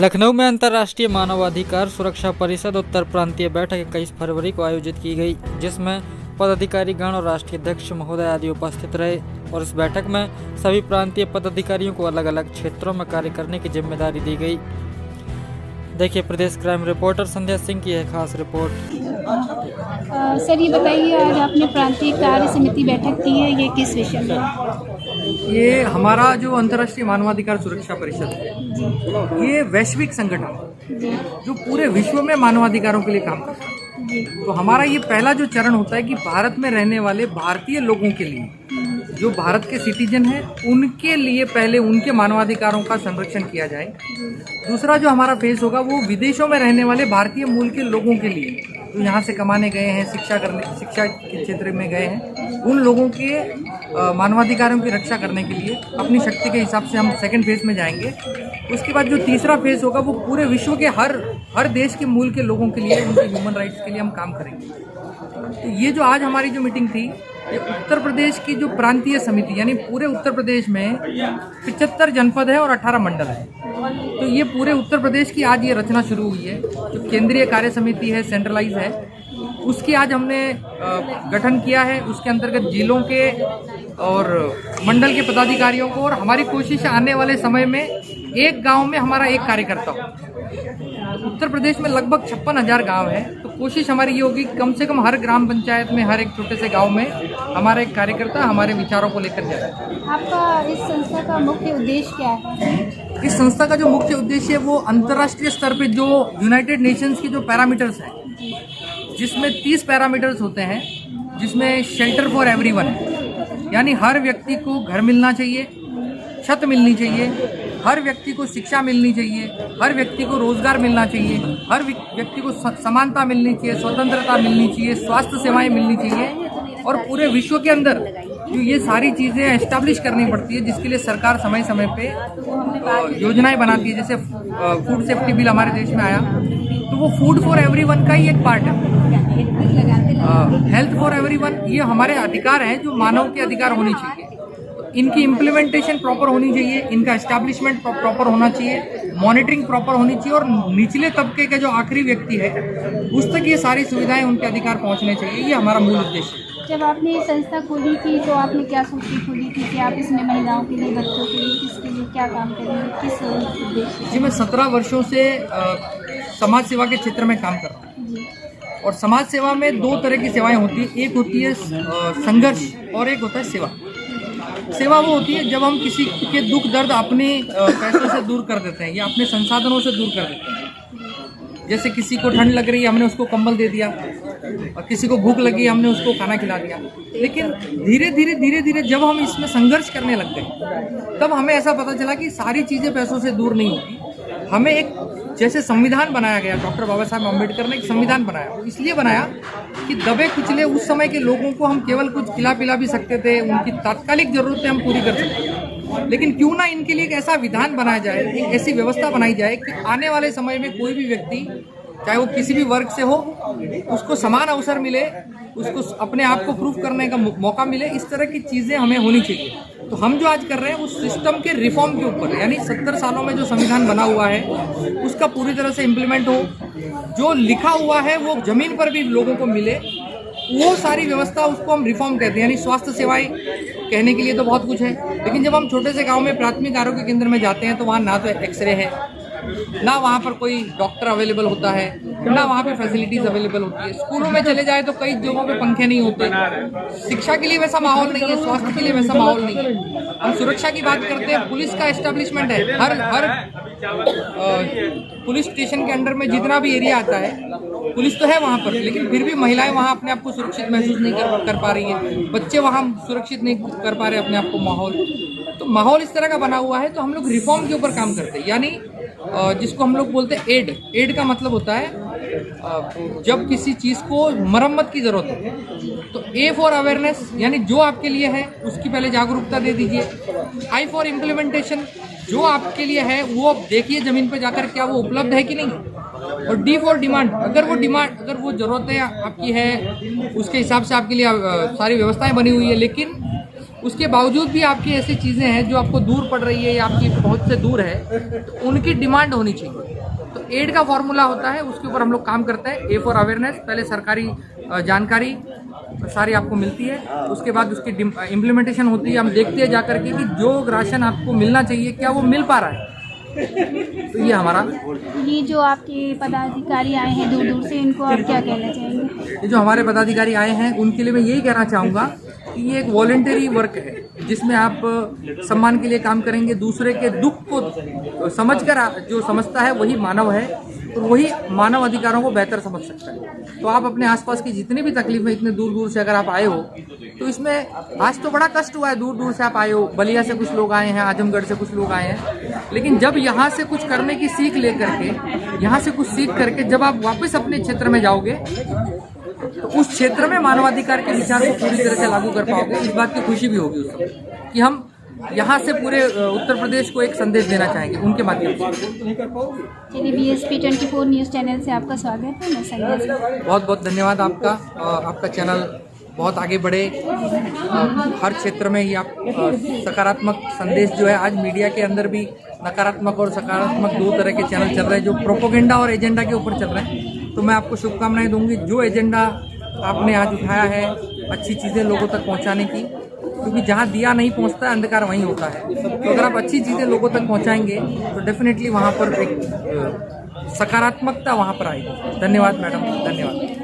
लखनऊ में अंतर्राष्ट्रीय मानवाधिकार सुरक्षा परिषद उत्तर प्रांतीय बैठक 21 फरवरी को आयोजित की गई, जिसमें पदाधिकारी गण और राष्ट्रीय अध्यक्ष महोदय आदि उपस्थित रहे। और इस बैठक में सभी प्रांतीय पदाधिकारियों को अलग अलग क्षेत्रों में कार्य करने की जिम्मेदारी दी गई। देखिए प्रदेश क्राइम रिपोर्टर संध्या सिंह की यह खास रिपोर्ट। सर ये बताइए, आज आपने प्रांतीय कार्य समिति बैठक की है, ये किस विषय में? ये हमारा जो अंतर्राष्ट्रीय मानवाधिकार सुरक्षा परिषद है, ये वैश्विक संगठन है जो पूरे विश्व में मानवाधिकारों के लिए काम करता है। तो हमारा ये पहला जो चरण होता है कि भारत में रहने वाले भारतीय लोगों के लिए, जो भारत के सिटीजन हैं, उनके लिए पहले उनके मानवाधिकारों का संरक्षण किया जाए। दूसरा जो हमारा फेज होगा वो विदेशों में रहने वाले भारतीय मूल के लोगों के लिए, जो यहाँ से कमाने गए हैं, शिक्षा के क्षेत्र में गए हैं, उन लोगों के मानवाधिकारों की रक्षा करने के लिए अपनी शक्ति के हिसाब से हम सेकंड फेज में जाएंगे। उसके बाद जो तीसरा फेज होगा वो पूरे विश्व के हर देश के मूल के लोगों के लिए, उनके ह्यूमन राइट्स के लिए हम काम करेंगे। तो ये जो आज हमारी जो मीटिंग थी, ये उत्तर प्रदेश की जो प्रांतीय समिति, यानी पूरे उत्तर प्रदेश में 75 जनपद है और 18 मंडल है। तो ये पूरे उत्तर प्रदेश की आज ये रचना शुरू हुई है। जो केंद्रीय कार्य समिति है, सेंट्रलाइज है, उसकी आज हमने गठन किया है। उसके अंतर्गत जिलों के और मंडल के पदाधिकारियों को, और हमारी कोशिश आने वाले समय में एक गांव में हमारा एक कार्यकर्ता हो। उत्तर प्रदेश में लगभग 56,000 गांव है, तो कोशिश हमारी ये होगी कम से कम हर ग्राम पंचायत में, हर एक छोटे से गांव में हमारा एक कार्यकर्ता हमारे विचारों को लेकर जाए। आपका इस संस्था का मुख्य उद्देश्य क्या है? इस संस्था का जो मुख्य उद्देश्य है वो अंतर्राष्ट्रीय स्तर पे जो यूनाइटेड नेशंस के जो पैरामीटर्स हैं, जिसमें 30 पैरामीटर्स होते हैं, जिसमें शेल्टर फॉर एवरीवन है, यानी हर व्यक्ति को घर मिलना चाहिए, छत मिलनी चाहिए, हर व्यक्ति को शिक्षा मिलनी चाहिए, हर व्यक्ति को रोजगार मिलना चाहिए, हर व्यक्ति को समानता मिलनी चाहिए, स्वतंत्रता मिलनी चाहिए, स्वास्थ्य सेवाएं मिलनी चाहिए। और पूरे विश्व के अंदर जो ये सारी चीज़ें एस्टैब्लिश करनी पड़ती है, जिसके लिए सरकार समय समय पे योजनाएं बनाती है। जैसे फूड सेफ्टी बिल हमारे देश में आया, तो वो फूड फॉर एवरीवन का ही एक पार्ट है। हेल्थ फॉर एवरीवन, ये हमारे अधिकार हैं जो मानव के अधिकार होनी चाहिए। इनकी इम्प्लीमेंटेशन प्रॉपर होनी चाहिए, इनका एस्टैब्लिशमेंट प्रॉपर होना चाहिए, मॉनिटरिंग प्रॉपर होनी चाहिए, और निचले तबके का जो आखिरी व्यक्ति है उस तक ये सारी सुविधाएं, उनके अधिकार पहुंचने चाहिए। ये हमारा मूल उद्देश्य है। जब आपने ये संस्था खोली थी तो आपने क्या सोच के खोली थी कि आप इसमें महिलाओं के लिए, बच्चों के लिए, किसके लिए क्या काम करेंगे, किस उद्देश्य से? जी, मैं 17 वर्षों से समाज सेवा के क्षेत्र में काम कर रहा हूँ। और समाज सेवा में दो तरह की सेवाएं होती है, एक होती है संघर्ष और एक होता है सेवा। सेवा वो होती है जब हम किसी के दुख दर्द अपने पैसों से दूर कर देते हैं या अपने संसाधनों से दूर कर देते हैं। जैसे किसी को ठंड लग रही है, हमने उसको कंबल दे दिया, और किसी को भूख लगी, हमने उसको खाना खिला दिया। लेकिन धीरे धीरे जब हम इसमें संघर्ष करने लग गए, तब हमें ऐसा पता चला कि सारी चीज़ें पैसों से दूर नहीं होती। हमें एक, जैसे संविधान बनाया गया, डॉक्टर बाबा साहब अम्बेडकर ने एक संविधान बनाया, वो इसलिए बनाया कि दबे कुचले उस समय के लोगों को हम केवल कुछ खिला पिला भी सकते थे, उनकी तात्कालिक जरूरतें हम पूरी कर सकते थे। लेकिन क्यों ना इनके लिए एक ऐसा विधान बनाया जाए, एक ऐसी व्यवस्था बनाई जाए कि आने वाले समय में कोई भी व्यक्ति, चाहे वो किसी भी वर्ग से हो, उसको समान अवसर मिले, उसको अपने आप को प्रूफ करने का मौका मिले। इस तरह की चीज़ें हमें होनी चाहिए। तो हम जो आज कर रहे हैं उस सिस्टम के रिफॉर्म के ऊपर, यानी 70 सालों में जो संविधान बना हुआ है उसका पूरी तरह से इम्प्लीमेंट हो, जो लिखा हुआ है वो जमीन पर भी लोगों को मिले, वो सारी व्यवस्था, उसको हम रिफॉर्म कहते हैं। यानी स्वास्थ्य सेवाएं कहने के लिए तो बहुत कुछ है, लेकिन जब हम छोटे से गांव में प्राथमिक आरोग्य केंद्र में जाते हैं तो वहाँ ना तो एक्सरे है, ना वहाँ पर कोई डॉक्टर अवेलेबल होता है, ना वहाँ पे फैसिलिटीज अवेलेबल होती है। स्कूलों में चले जाए तो कई जगहों पे पंखे नहीं होते, शिक्षा के लिए वैसा माहौल नहीं है, स्वास्थ्य के लिए वैसा माहौल नहीं है। हम सुरक्षा की बात करते हैं, पुलिस का एस्टेब्लिशमेंट है, हर पुलिस स्टेशन के अंडर में जितना भी एरिया आता है, पुलिस तो है वहाँ पर, लेकिन फिर भी महिलाएं वहाँ अपने आप को सुरक्षित महसूस नहीं कर पा रही है, बच्चे वहाँ सुरक्षित नहीं कर पा रहे अपने आप को। तो माहौल इस तरह का बना हुआ है। तो हम लोग रिफॉर्म के ऊपर काम करते हैं, यानी जिसको हम लोग बोलते हैं एड का मतलब होता है जब किसी चीज़ को मरम्मत की ज़रूरत हो, तो ए फॉर अवेयरनेस, यानी जो आपके लिए है उसकी पहले जागरूकता दे दीजिए। आई फॉर इम्प्लीमेंटेशन, जो आपके लिए है वो आप देखिए ज़मीन पर जाकर क्या वो उपलब्ध है कि नहीं। और डी फॉर डिमांड, अगर वो ज़रूरतें आपकी है, उसके हिसाब से आपके लिए सारी व्यवस्थाएं बनी हुई है, लेकिन उसके बावजूद भी आपकी ऐसी चीज़ें हैं जो आपको दूर पड़ रही है या आपकी पहुंच से दूर है, तो उनकी डिमांड होनी चाहिए। तो एड का फॉर्मूला होता है, उसके ऊपर हम लोग काम करते हैं। ए फॉर अवेयरनेस, पहले सरकारी जानकारी सारी आपको मिलती है, उसके बाद उसकी इम्प्लीमेंटेशन होती है। हम देखते हैं जाकर के कि जो राशन आपको मिलना चाहिए क्या वो मिल पा रहा है। तो ये हमारा, ये जो आपके पदाधिकारी आए हैं दूर दूर से, इनको आप क्या कहना चाहेंगे? ये जो हमारे पदाधिकारी आए हैं उनके लिए मैं यही कहना चाहूँगा कि ये एक वॉलंटरी वर्क है जिसमें आप सम्मान के लिए काम करेंगे। दूसरे के दुख को समझकर, जो समझता है वही मानव है, तो वही मानव अधिकारों को बेहतर समझ सकता है। तो आप अपने आसपास की जितनी भी तकलीफ है, इतने दूर दूर से अगर आप आए हो, तो इसमें आज तो बड़ा कष्ट हुआ है, दूर दूर से आप आए हो। बलिया से कुछ लोग आए हैं, आजमगढ़ से कुछ लोग आए हैं, लेकिन जब यहाँ से कुछ करने की सीख ले करके, यहाँ से कुछ सीख करके जब आप वापस अपने क्षेत्र में जाओगे, तो उस क्षेत्र में मानवाधिकार के विचार को पूरी तरह से लागू कर पाओगे। इस बात की खुशी भी होगी उस समय कि हम यहाँ से पूरे उत्तर प्रदेश को एक संदेश देना चाहेंगे उनके माध्यम से। चलिए, BSP 24 न्यूज़ चैनल से आपका स्वागत है। मैं संदेश, बहुत बहुत धन्यवाद आपका। आपका चैनल बहुत आगे बढ़े, हर क्षेत्र में ही आप सकारात्मक संदेश जो है, आज मीडिया के अंदर भी नकारात्मक और सकारात्मक दो तरह के चैनल चल रहे हैं जो प्रोपोगेंडा और एजेंडा के ऊपर चल रहे हैं। तो मैं आपको शुभकामनाएं दूंगी। जो एजेंडा आपने आज उठाया है अच्छी चीज़ें लोगों तक पहुंचाने की, क्योंकि जहां दिया नहीं पहुंचता है अंधकार वहीं होता है। तो अगर आप अच्छी चीज़ें लोगों तक पहुंचाएंगे तो डेफिनेटली वहां पर एक सकारात्मकता वहां पर आएगी। धन्यवाद मैडम, धन्यवाद।